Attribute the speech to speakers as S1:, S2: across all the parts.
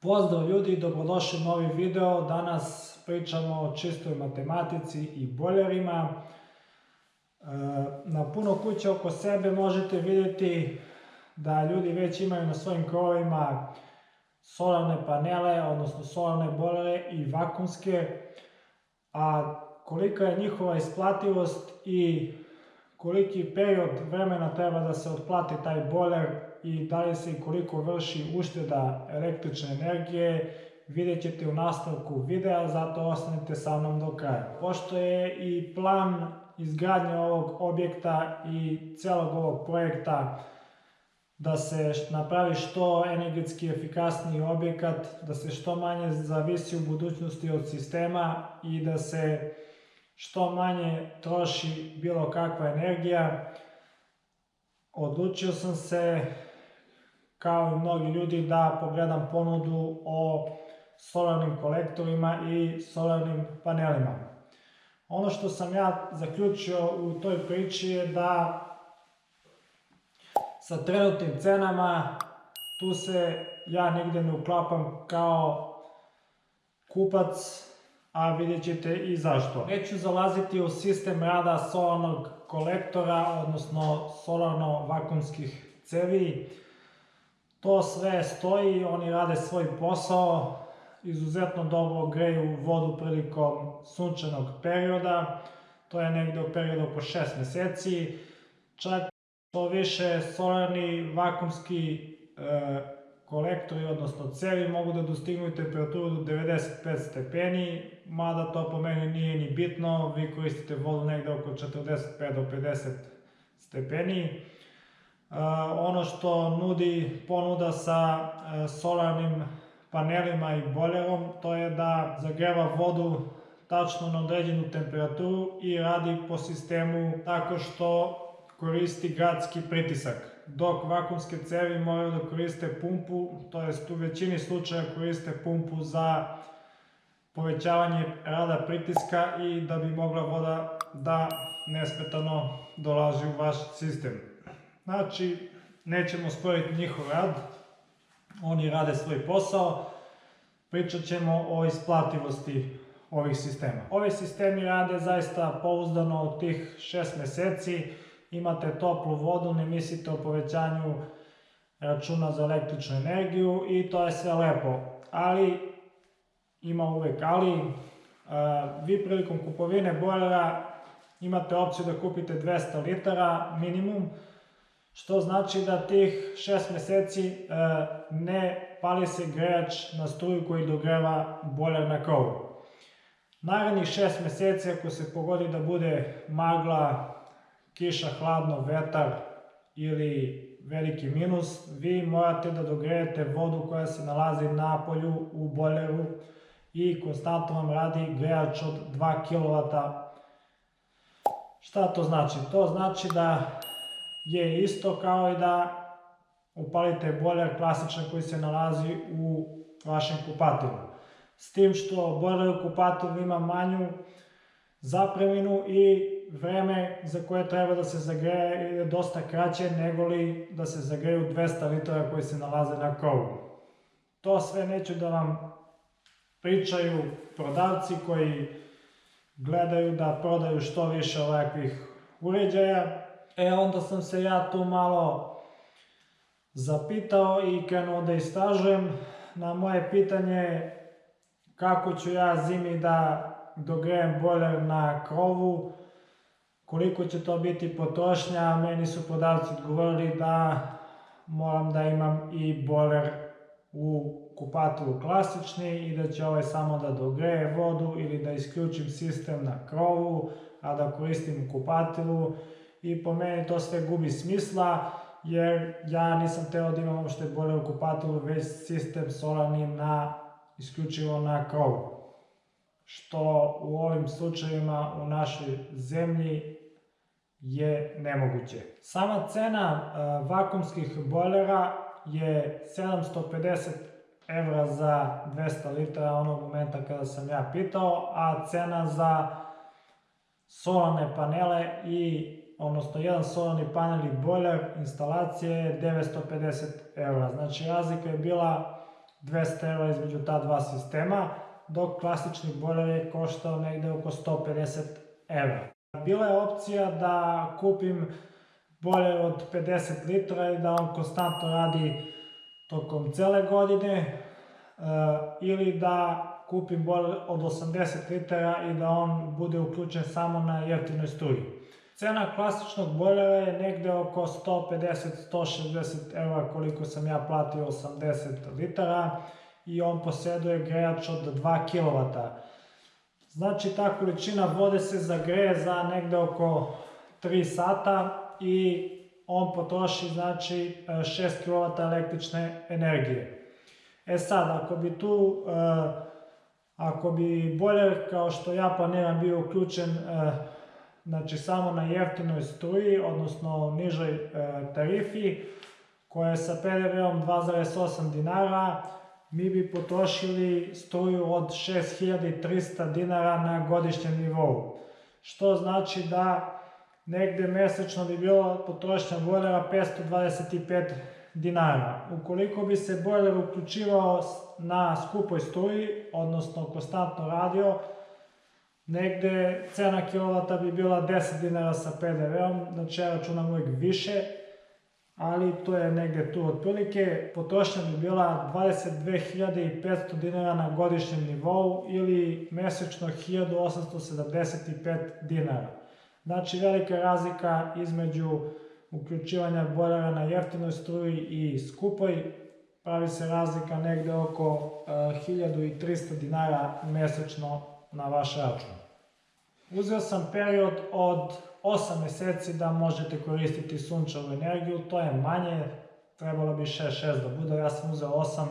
S1: Pozdrav ljudi, dobrodošli u novi video. Danas pričamo o čistoj matematici i bojlerima. Na puno kuća oko sebe možete vidjeti da ljudi već imaju na svojim krovovima solarne panele, odnosno solarne bojlere i vakumske. A kolika je njihova isplativost i koliki period vremena treba da se otplati taj bojler i da li se i koliko vrši ušteda električne energije, vidjet ćete u nastavku videa, zato ostanite sa mnom do kraja. Pošto je i plan izgradnje ovog objekta i celog ovog projekta da se napravi što energetski efikasniji objekat, da se što manje zavisi u budućnosti od sistema i da se što manje troši bilo kakva energija, odlučio sam se, kao i mnogi ljudi, da pogledam ponudu o solarnim kolektorima i solarnim panelima. Ono što sam ja zaključio u toj priči je da sa trenutnim cenama tu se ja nigde ne uklapam kao kupac, a vidjet ćete i zašto. Neću zalaziti u sistem rada solarnog kolektora, odnosno solarno-vakumskih cevi. To sve stoji, oni rade svoj posao, izuzetno dobro greju vodu prilikom sunčanog perioda, to je negde u periodu oko 6 meseci. Čak što više solarni vakumski kolektori, odnosno cevi, mogu da dostignu temperaturu do 95 stepeni, mada to po meni nije ni bitno, vi koristite vodu negde oko 45 do 50 stepeni. Ono što nudi ponuda sa solarnim panelima i bojlerom, to je da zagreva vodu tačno na određenu temperaturu i radi po sistemu tako što koristi gradski pritisak, dok vakumske cevi moraju da koriste pumpu, to jest u većini slučaja koriste pumpu za povećavanje rada pritiska i da bi mogla voda da nesmetano dolazi u vaš sistem. Znači, nećemo sporiti njihov rad, oni rade svoj posao, pričat ćemo o isplativosti ovih sistema. Ovi sistemi rade zaista pouzdano od tih 6 meseci, imate toplu vodu, ne mislite o povećanju računa za električnu energiju i to je sve lepo. Ali, ima uvek ali, vi prilikom kupovine bojlera imate opciju da kupite 200 litara minimum, što znači da tih 6 meseci ne pali se grejač na struju koji dogreva bojler na krovu. Narednih 6 meseci, ako se pogodi da bude magla, kiša, hladno, vetar ili veliki minus, vi morate da dogrejete vodu koja se nalazi napolju u bojleru i konstantno vam radi grejač od 2 kW. Šta to znači? To znači da je isto kao i da upalite bojler klasičan koji se nalazi u vašem kupatilu. S tim što bojler u kupatilu ima manju zapreminu i vreme za koje treba da se zagreje je dosta kraće nego li da se zagreju 200 litara koji se nalaze na krovu. To sve neću da vam pričaju prodavci koji gledaju da prodaju što više ovakvih uređaja. Onda sam se ja tu malo zapitao i krenuo da istražujem. Na moje pitanje kako ću ja zimi da dogrejem bojler na krovu, koliko će to biti potrošnja, meni su prodavci odgovorili da moram da imam i bojler u kupatilu klasični i da će ovaj samo da dogreje vodu ili da isključim sistem na krovu, a da koristim u kupatilu. I po meni to sve gubi smisla, jer ja nisam teo da imam uopšte bojler u kupatilu, već sistem solarni isključivo na krovu. Što u ovim slučajevima u našoj zemlji je nemoguće. Sama cena vakumskih bojlera je 750 evra za 200 litara onog momenta kada sam ja pitao, a cena za solarne panele odnosno jedan solarni panel i bojler instalacije je 950 evra. Znači razlika je bila 200 € između ta dva sistema, dok klasični bojler je koštao negde oko 150 €. Bila je opcija da kupim bojler od 50 litara i da on konstantno radi tokom cele godine, ili da kupim bojler od 80 litara i da on bude uključen samo na jeftinoj struji. Cena klasičnog bojlera je negde oko 150-160 € koliko sam ja platio 80 litara i on posjeduje grejač od 2 kW. Znači ta količina vode se zagreje za negde oko 3 sata i on potroši znači 6 kW električne energije. Sad, ako bi bojler kao što ja planiram bio uključen znači samo na jeftinoj struji, odnosno nižoj tarifi, koja je sa PDV-om 2,8 dinara, mi bi potrošili struju od 6300 dinara na godišnjem nivou. Što znači da negde mesečno bi bilo potrošnja bojlera 525 dinara. Ukoliko bi se bojler uključivao na skupoj struji, odnosno konstantno radio, negde cena kilovata bi bila 10 dinara sa PDV-om, znači ja računam uvijek više, ali to je negde tu otprilike. Potrošnja bi bila 22.500 dinara na godišnjem nivou ili mesečno 1875 dinara. Znači velika razlika između uključivanja bojlera na jeftinoj struji i skupoj, pravi se razlika negde oko 1300 dinara mesečno na vaš račun. Uzeo sam period od 8 meseci da možete koristiti sunčevu energiju, to je manje, trebalo bi 6 da bude, ja sam uzeo 8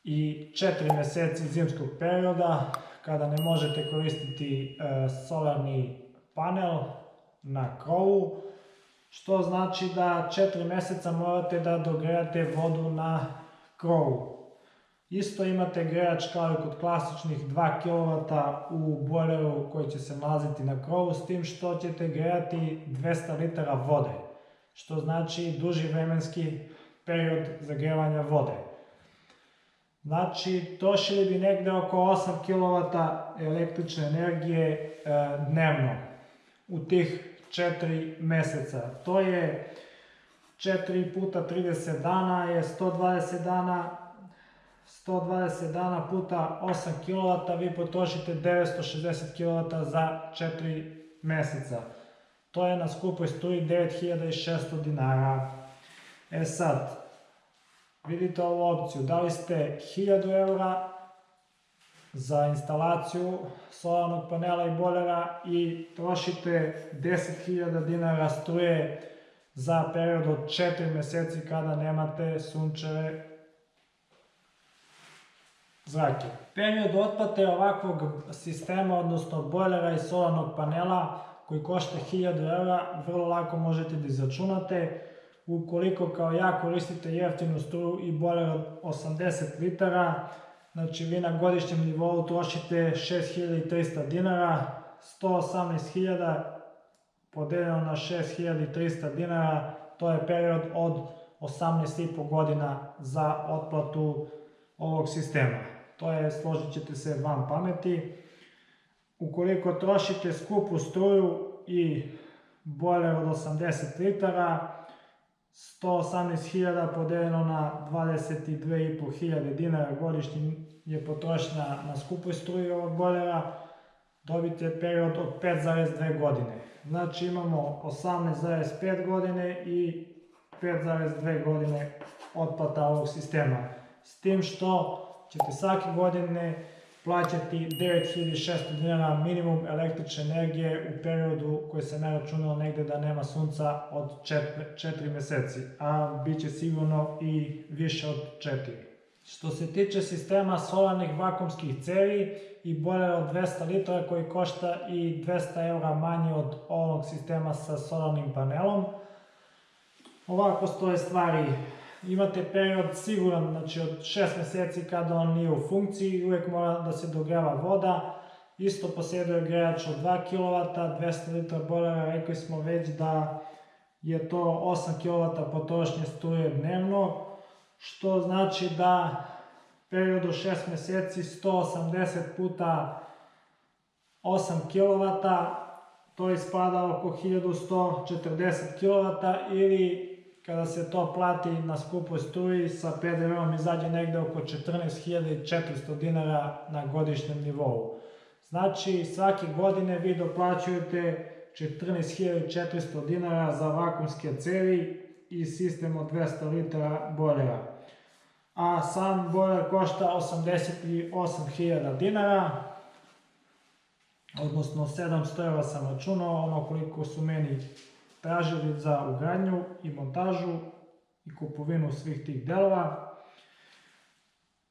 S1: i 4 meseci zimskog perioda kada ne možete koristiti solarni panel na krovu, što znači da 4 meseca morate da dogrejate vodu na krovu. Isto imate grejač kao i kod klasičnih 2 kW u bojleru koji će se nalaziti na krovu, s tim što ćete grejati 200 litara vode, što znači duži vremenski period zagrevanja vode. Znači, trošili bi negde oko 8 kW električne energije dnevno u tih 4 meseca. To je 4 puta 30 dana je 120 dana, 120 dana puta 8 kW, vi potrošite 960 kW za 4 meseca. To je na skupoj struji 9600 dinara. Sad, vidite ovu opciju, dali ste 1000 € za instalaciju solarnog panela i bojlera i trošite 10.000 dinara struje za period od 4 meseci kada nemate sunčeve zrake. Period otplate ovakvog sistema, odnosno bojlera i solarnog panela koji košta 1000 € vrlo lako možete da izračunate. Ukoliko kao ja koristite jeftinu struju i bojler od 80 litara, znači vi na godišnjem nivou trošite 6300 dinara, 118.000 podeljeno na 6300 dinara, to je period od 18,5 godina za otplatu ovog sistema. To je, složit ćete se, van pameti. Ukoliko trošite skupu struju i bojler od 80 litara, 118.000 podeljeno na 22.500 dinara godišnji je potrošnja na skupoj struji ovog bojlera, dobite period od 5,2 godine. Znači imamo 18,5 godine i 5,2 godine otplata ovog sistema. S tim što ćete svake godine plaćati 9600 dinara minimum električne energije u periodu koji se ne računao negde da nema sunca od 4 meseci, a bit će sigurno i više od 4. Što se tiče sistema solarnih vakumskih cevi i bojlera od 200 litara koji košta i 200 € manje od ovog sistema sa solarnim panelom, ovako stoje stvari. Imate period siguran, znači od 6 meseci kada on nije u funkciji, uvijek mora da se dogreva voda. Isto posjeduje grejač od 2 kW, 200 litara bojlera, rekli smo već da je to 8 kW potrošnje struje dnevno, što znači da period od 6 meseci 180 puta 8 kW, to ispada oko 1140 kW ili kada se to plati na skupoj struji sa PDV-om izađe negde oko 14.400 dinara na godišnjem nivou. Znači svake godine vi doplaćujete 14.400 dinara za vakumske cevi i sistem od 200 litara bojlera. A sam bojler košta 88.000 dinara, odnosno 700 € sam računao, ono koliko su meni tražili za ugradnju i montažu i kupovinu svih tih delova.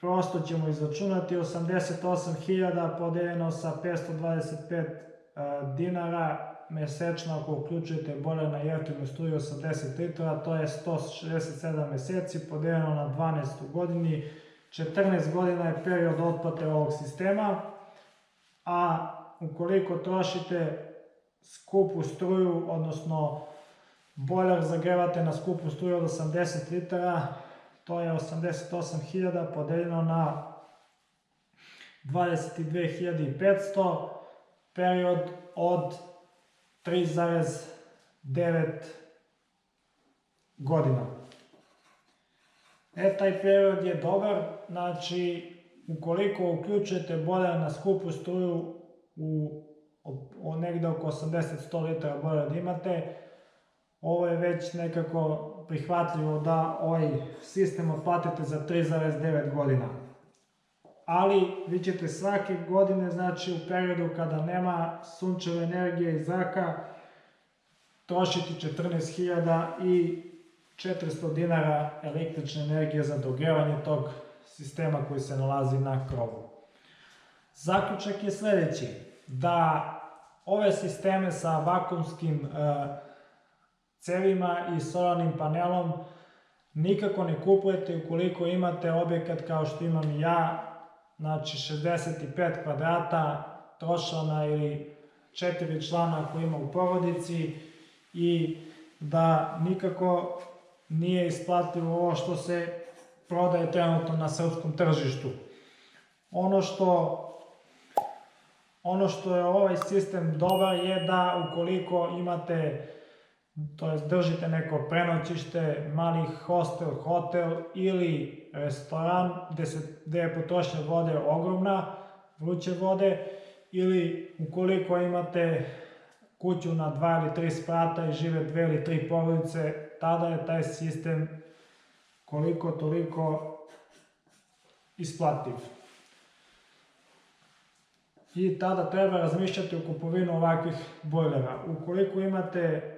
S1: Prosto ćemo izračunati 88.000 podeljeno sa 525 dinara mesečno ako uključujete bojler na jeftinu struju 80 litara, to je 167 meseci podeljeno na 12 godini, 14 godina je period otplate ovog sistema, a ukoliko trošite skupu struju, odnosno bojler zagrevate na skupu struju od 80 litara, to je 88.000 podeljeno na 22.500, period od 3,9 godina. Taj period je dobar, znači ukoliko uključujete bojler na skupu struju negde oko 80-100 litara bojler da imate, ovo je već nekako prihvatljivo da ovaj sistem otplatite za 3,9 godina. Ali vi ćete svake godine, znači u periodu kada nema sunčeve energije i zraka, trošiti 14.400 dinara električne energije za dogrevanje tog sistema koji se nalazi na krovu. Zaključak je sledeći, da ove sisteme sa vakumskim cevima i solarnim panelom nikako ne kupujete ukoliko imate objekat kao što imam i ja, znači 65 kvadrata, tročlana ili 4 člana ako ima u porodici, i da nikako nije isplativo ovo što se prodaje trenutno na srpskom tržištu. Ono što je ovaj sistem dobar je da ukoliko imate, to jest držite neko prenoćište, mali hostel, hotel ili restoran gde je potrošnja vode ogromna, vruće vode, ili ukoliko imate kuću na 2 ili 3 sprata i žive 2 ili 3 porodice, tada je taj sistem koliko toliko isplativ. I tada treba razmišljati o kupovinu ovakvih bojlera. Ukoliko imate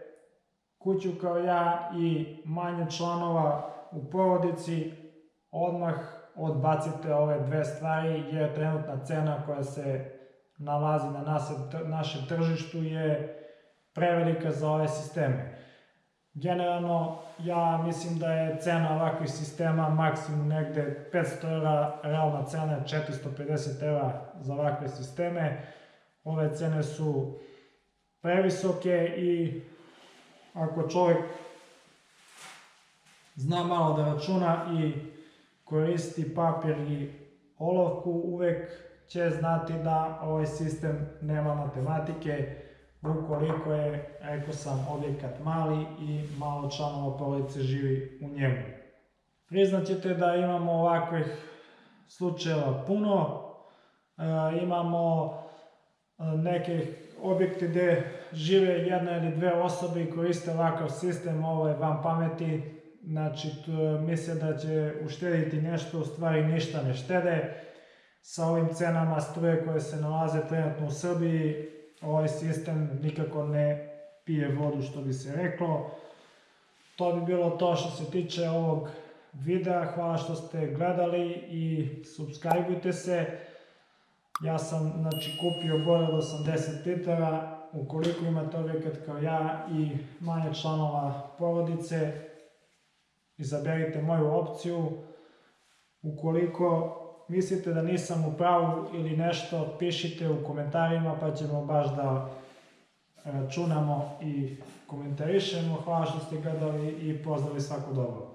S1: kuću kao ja i manje članova u porodici, odmah odbacite ove dve stvari, jer trenutna cena koja se nalazi na našem tržištu je prevelika za ove sisteme. Generalno, ja mislim da je cena ovakvih sistema maksimum negde 500 €, realna cena je 450 € za ovakve sisteme. Ove cene su previsoke i ako čovjek zna malo da računa i koristi papir i olovku, uvek će znati da ovaj sistem nema matematike, ukoliko je, rekao sam, objekat mali i malo članova porodice živi u njemu. Priznaćete da imamo ovakvih slučajeva puno, imamo neke objekte gde žive jedna ili dve osobe i koriste ovakav sistem, ovo je van pameti, znači misle da će uštediti nešto, u stvari ništa ne štede. Sa ovim cenama struje koje se nalaze trenutno u Srbiji, ovaj sistem nikako ne pije vodu, što bi se reklo. To bi bilo to što se tiče ovog videa. Hvala što ste gledali i subscribeujte se. Ja sam kupio bojler od 80 litara. Ukoliko imate objekat kao ja i manje članova porodice, izaberite moju opciju. Ukoliko mislite da nisam u pravu ili nešto, pišite u komentarima pa ćemo baš da računamo i komentarišemo. Hvala što ste gledali i pozdrav i svako dobro.